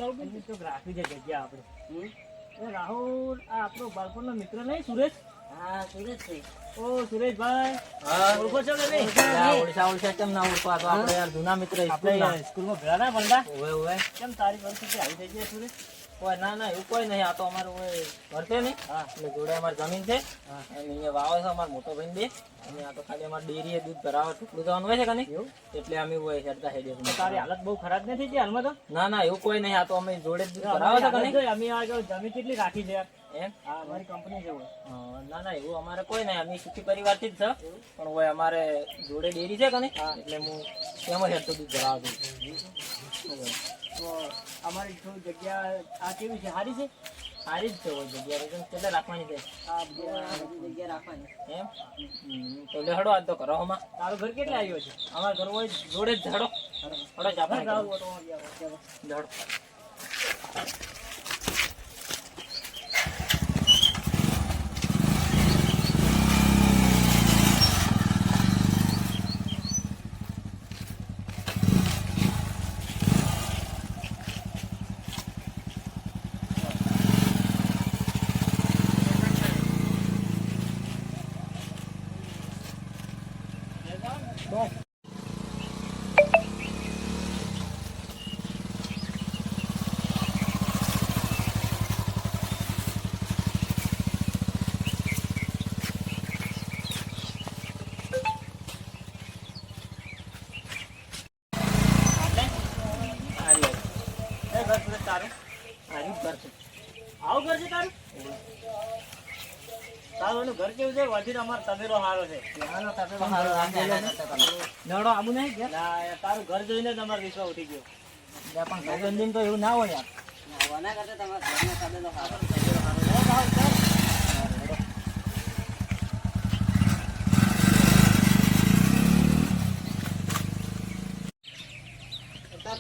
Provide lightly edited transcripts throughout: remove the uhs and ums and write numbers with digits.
ચાલુ તો રાખી છે જગ્યા આપણે. રાહુલ આ આપણો બાળપણનો મિત્ર નહીં સુરેશ? હા સુરેશ છે. ઓ સુરેશભાઈ, હા ઓળખો છો કે નહીં? ઓળખા કેમ ના ઓળખો? આ તો આપણે યાર જૂના મિત્ર આપણે સ્કૂલમાં ભેળા ના ભણતા? ઓવે ઓવે. કેમ તારી પરિસ્થિતિ આવી થઈ ગઈ સુરેશ? કોઈ ના એવું કોઈ નહીં. આ તો અમારું ઘર છે ને, એટલે જોડે અમારી જમીન છે અને અહીંયા વાવે છે અમારા મોટો ભાઈ બે. અને આ તો ખાલી અમારે ડેરીએ દૂધ ભરાવા ટુકડું જવાનું હોય છે કે નહીં, એટલે અમે હેડતા હેડીએ છીએ. તારી હાલત બહુ ખરાબ નથી થઈ હાલમાં તો? ના એવું કોઈ નહીં. આ તો અમે જોડે જ દૂધ ભરાવે છે કે નહીં. અમે આ જો જમીન કેટલી રાખી છે યાર. એમ હા અમારી કંપની છે. ના એવું અમારે કોઈ નહીં. અમે સુખી પરિવારથી જ છે, પણ હોય અમારે જોડે ડેરી છે કે નહીં, એટલે હું એમાં હેડતો દૂધ ભરાવા દઉં. તો અમારી થોડી જગ્યા આ કેવી છે? સારી છે? સારી જ છે હોય જગ્યા. કેટલે રાખવાની છે? આ જગ્યા રાખવાની. એમ તો લેહડો આજ તો કરો હમણાં. તારું ઘર કેટલે આવ્યો છે? અમારા ઘર હોય જોડે જ ઝાડો હડો જ આપણે ઝાડો. આવું ઘર છે તારું? તારું એનું ઘર કેવું છે? વધી અમારો તબેલો સારો છે. નડો આબુ નહીં કે ના, તારું ઘર જોઈને જ અમારો વિશ્વાસ ઉઠી ગયો. પણ ભાઈબંધી તો એવું ના હોય યાર. આના કરતા તમારા ઘરનો તબેલો સારો.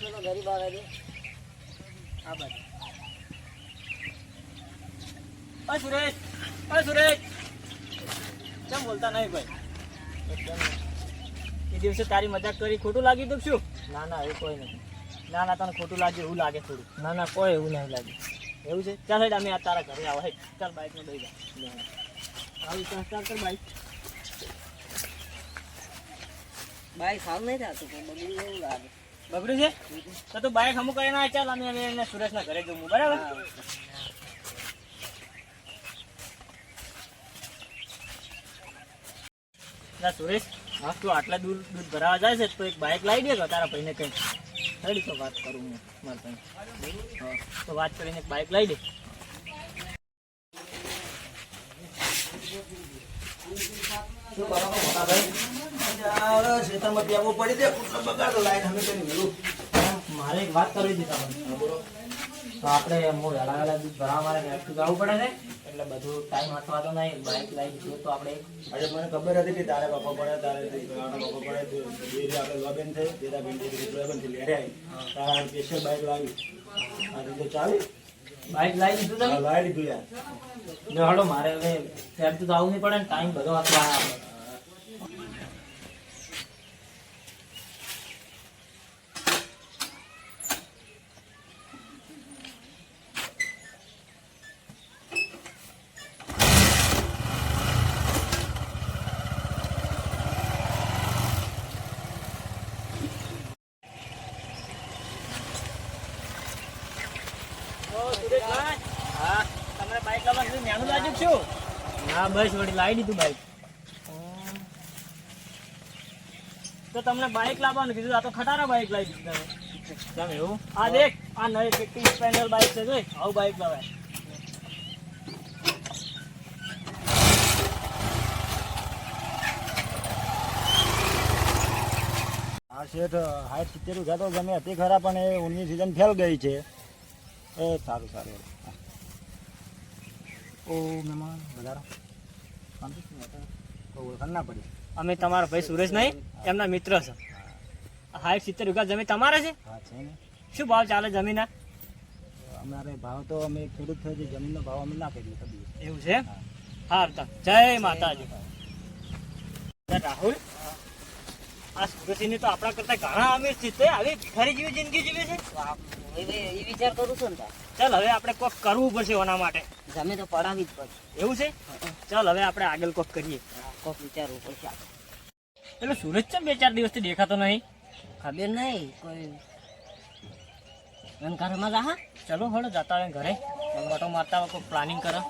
પેલો ગરીબ આવે છે આ બાજુ. ઓય સુરેશ, ઓય સુરેશ, કેમ બોલતા નહીં ભાઈ? એ દિવસે તારી મજાક કરી ખોટું લાગ્યું તો શું? ના એવું કોઈ નથી. ના તને ખોટું લાગ્યું એવું લાગે થોડું. ના કોઈ એવું નહીં લાગે. એવું છે? ચાલ હેડ અમે આ તારા ઘરે આવો. હેડ ચાલ બાઈકમાં દઈ જા. આવી સ્ટાર્ટ કર બાઈક. બાઈક સારું નહીં થતું પણ બગડી એવું લાગે. બગડ્યું છે તો તું બાઈક અમુક કરીને આવ. ચાલ અમે એને સુરેશના ઘરે જવું બરાબર? ના સુરેશ, તું આટલા દૂર દૂધ ભરાવા જાય છે તો એક બાઈક લાવી દે તો તારા ભાઈને કઈ. રેડી તો વાત કરું હું મારા ભાઈ. તો વાત કરીને એક બાઈક લાવી દે. શું કરો મોટા ભાઈ? ખેતરમાં બેવું પડી દે બગાડો લાઈન અમે કરી મેલું. મારે એક વાત કરવી હતી તમને. બોલો. તો આપણે વેલા દૂધ ભરાવા મારે હેઠું જવું પડે ને, એટલે બધું ટાઈમ હાથવા તો નહીં. બાઈક લાવી દીધું તો આપણે આજે મને ખબર હતી કે તારે બાપા પડે તારે બાપા પડે ડેરી આપણે લોબેન થઈ બેરા બેન ડેરી લોબેન થી લેડે આવી તારા સ્પેશિયલ બાઈક લાવી આ રીતે ચાલી બાઈક લાવી દીધું તમે? લાવી દીધું યાર. જો હડો મારે હવે હેઠું તો આવવું નહીં પડે ને, ટાઈમ બધો હાથવા આવે. હા, તમને બાઈક લાવવાનું નાનું લાગ્યું શું? ના બસ વળી લાવી દીધું બાઈક. તો તમને બાઈક લાવવાનું કીધું, આ તો ખટારા બાઈક લાવી દીધું તમે. કેમ એવું? આ દેખ, આ નવી ફિફ્ટી સ્પેન્ડલ બાઈક છે જોઈ, આવું બાઈક લાવાય. આ શેઠ 60-70 વીઘા તો જમીન હતી ખરા પણ એ ઊનની સિઝન ફેલ ગઈ છે. એ સારું ઓ મહેમાન વધારો ઓળખાણ ના પડી. અમે તમારા ભાઈ સુરેશ નહીં, એમના મિત્ર છે. 60-70 વીઘા જમીન તમારે છે? હા છે ને. શું ભાવ ચાલે જમીનના? અમારે ભાવ તો અમે ખેડૂત થઈ જમીનનો ભાવ અમે ના કરીએ કદી. એવું છે? હા જય માતાજી. રાહુલ, આ સુરતની તો આપણા કરતા ઘણા અમીર છે. આવી ખરી જેવી જિંદગી જીવે છે. એ વિચાર કરું છું ને તાર. ચાલ હવે આપણે કોક કરવું પડશે એના માટે. જમીન તો પડાવી જ પડશે. એવું છે? ચાલ હવે આપણે આગળ કોક કરીએ. કોક વિચારવું પડશે આપણે. એટલે સુરજ છે 2-4 દિવસથી દેખાતો નહીં. ખબર નહીં કોઈ એમ ઘરમાં જા. ચલો હળો જતા હોય ઘરે ઓટો મારતા હોય કોઈ પ્લાનિંગ કરો.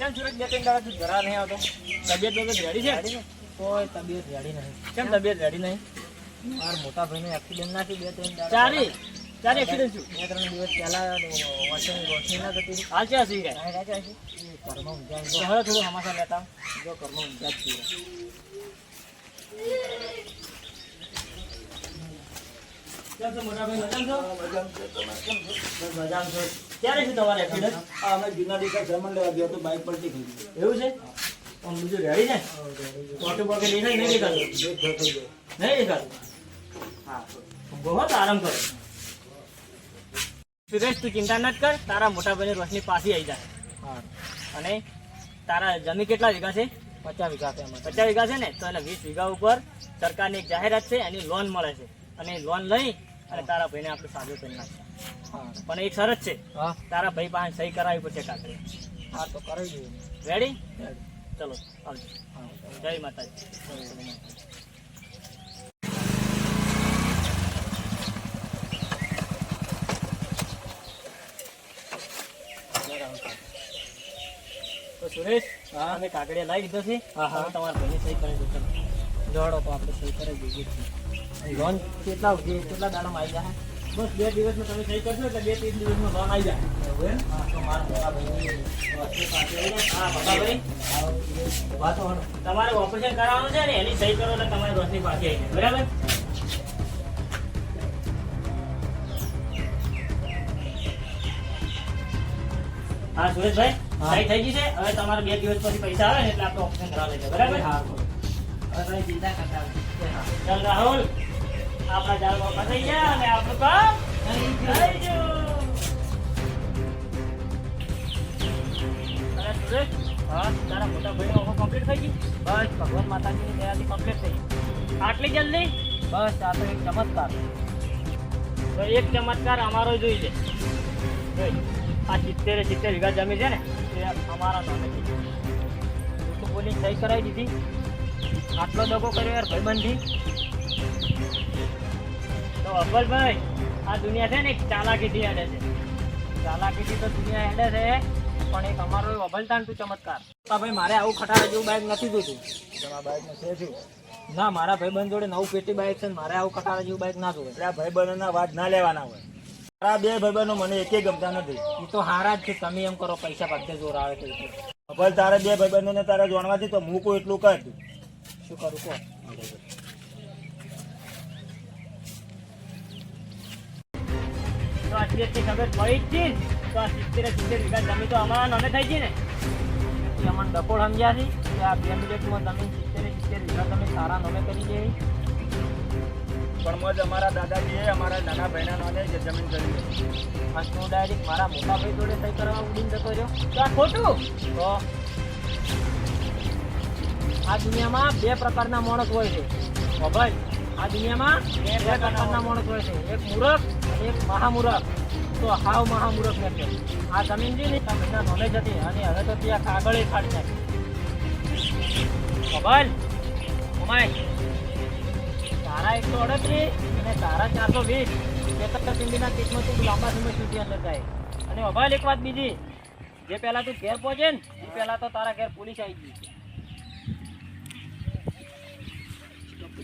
કેમ સુરજ 2-3 દાડાથી ઘરા નહીં આવતો? તબિયત રેડી છે? કોઈ તબિયત રેડી નહીં. કેમ તબિયત રેડી નહીં? મારા મોટા ભાઈને એક્સિડન્ટ ના થયું 2-3 દાડા. ચારે એક્સિડન્ટ છું. 2-3 દિવસ પહેલા વોશિંગ રોશની ના થતી. હાલ ક્યાં સુઈ ગયા? આ રાજા છે એ ઘરમાં ઊંઝા તો હવે થોડું સમાચાર લેતા આવો. જો ઘરમાં ઊંઝા જ થયા. કેમ છો મોટા ભાઈ? મજામાં છો? ક્યારે છે તમારે એક્સિડન્ટ? આ અમે જૂના દિવસે જમણ લેવા ગયા તો બાઇક પલટી થઈ ગઈ. એવું છે? આમ બીજું રેડી છે? ઓટો બોટો લઈને નહીં દેખાતું? નહીં દેખાતું? હા બહુ આરામ કરો. સુરેશ તું ચિંતા ન જ કર, તારા મોટા ભાઈની રોશની પાછી આવી જાય. હા અને તારા જમીન કેટલા વીઘા છે? 50 વીઘા છે અમારે. 50 વીઘા છે ને, તો એટલે 20 વીઘા ઉપર સરકારની એક જાહેરાત છે, એની લોન મળે છે. અને લોન લઈ અને તારા ભાઈને આપણે સાજો કરી નાખીએ. હા પણ એક શરત છે, હા તારા ભાઈ પાસે સહી કરાવવી પડશે કાગળે. હા તો કરાવી દઈએ. રેડી? ચલો આવજો. હા જય માતાજી. તો સુરેશ, અમે કાગળિયા લાવી દીધો છે. હા, હા. હવે તમારા ભાઈને સહી કરી દો. ચલો. જોડો તો આપણે સહી કરી દઈએ છીએ. લોન કેટલા દાડામાં આવી જાય? બસ 2 દિવસમાં તમે સહી કરશો એટલે 2-3 દિવસમાં લોન આવી જાય. એવું એમ? હા, તો મારા મોટા ભાઈની વસ્તુ પાસે આવી જાય. હા મોટા ભાઈ, વાત તો હણો. તમારે ઓપરેશન કરાવવાનું છે ને, એની સહી કરો એટલે તમારી રોશની પાછી આવી જાય. બરાબર? હા સુરેશભાઈ, હા. સહી થઈ ગઈ છે. હવે તમારે 2 દિવસ પછી પૈસા આવે ને એટલે આપણે ઓપરેશન કરાવી લઈએ. બરાબર? હા હવે તમે ચિંતા કરતા નથી. ચાલ રાહુલ, આપણા જાળ મોકા થઈ ગયા અને આપણું કામ થઈ ગયું. અને સુરેશ, હા તારા મોટા ભાઈનો ઓફર કમ્પ્લીટ થઈ ગઈ? બસ ભગવાન માતાજીની દયાથી કમ્પ્લીટ થઈ ગઈ. આટલી જલ્દી? બસ આ તો એક ચમત્કાર. તો એક ચમત્કાર અમારો જોઈ લે. જોઈ, આ 70 વીઘા જમીન છે ને, એ અમારા નામે છે. તો બોલી સહી કરાવી દીધી. આટલો દગો કર્યો યાર ભાઈબંધી. તો અબ્બલભાઈ, આ દુનિયા છે ને એક ચાલાકીથી હેડે છે. ચાલાકીથી તો દુનિયા હેડે છે, પણ એક અમારો અભલતાન તું ચમત્કાર. હા ભાઈ, મારે આવું ખટારા જેવું બાઇક નથી જોતું. તમારા બાઇકમાં છે શું? ના, મારા ભાઈબંધ જોડે 9 પેટી બાઇક છે ને મારે આવું ખટારા જેવું બાઇક ના જોવે. એટલે આ ભાઈબંધોના વાત ના લેવાના હોય. આ 2 ભાઈબંધો મને એકે ગમતા નથી. એ તો હારા જ છે. તમે એમ કરો પૈસા બધે જોર આવે છે એટલે. ભલે તારે 2 ભાઈબંધોને તારે જાણવાથી તો હું કોઈ એટલું કર. શું કરું કહો? તો આટલી ખબર પડી જ છે. તો આ 70 વીઘા જમીન તો અમારા નામે થઈ ગઈ ને. એ અમને ડકોળ સમજ્યા છે કે આ 2 મિનિટમાં તમે 70 વીઘા તમે સારા નામે કરી દે. પણ મજ અમારા દાદાજીએ અમારા નાના ભાઈના નામે જે જમીન કરી હતી. આ તું ડાયરેક્ટ મારા મોટા ભાઈ જોડે સહી કરવા ઉડીને જતો રહ્યો. તો આ ખોટું. તો આ દુનિયામાં 2 પ્રકારના માણસ હોય છે. ઓ ભાઈ, આ દુનિયામાં 2 પ્રકારના માણસ હોય છે. એક મૂર્ખ અને એક મહામૂર્ખ. તો હાવ મહામૂર્ખ નથી. આ જમીન છે ને આ મહિના નોલેજ હતી અને હવે તો ત્યાં કાગળે કાઢી નાખી. ઓ ભાઈ, ઓમાય, તારા 138 અને તારા 420 ચેતક સિંધીના ટીકમાં તું લાંબા સમય સુધી અંદર જાય. અને અભાલ એક વાત બીજી, જે પહેલા તું ઘેર પહોંચે ને એ પહેલા તો તારા ઘેર પોલીસ આવી ગઈ.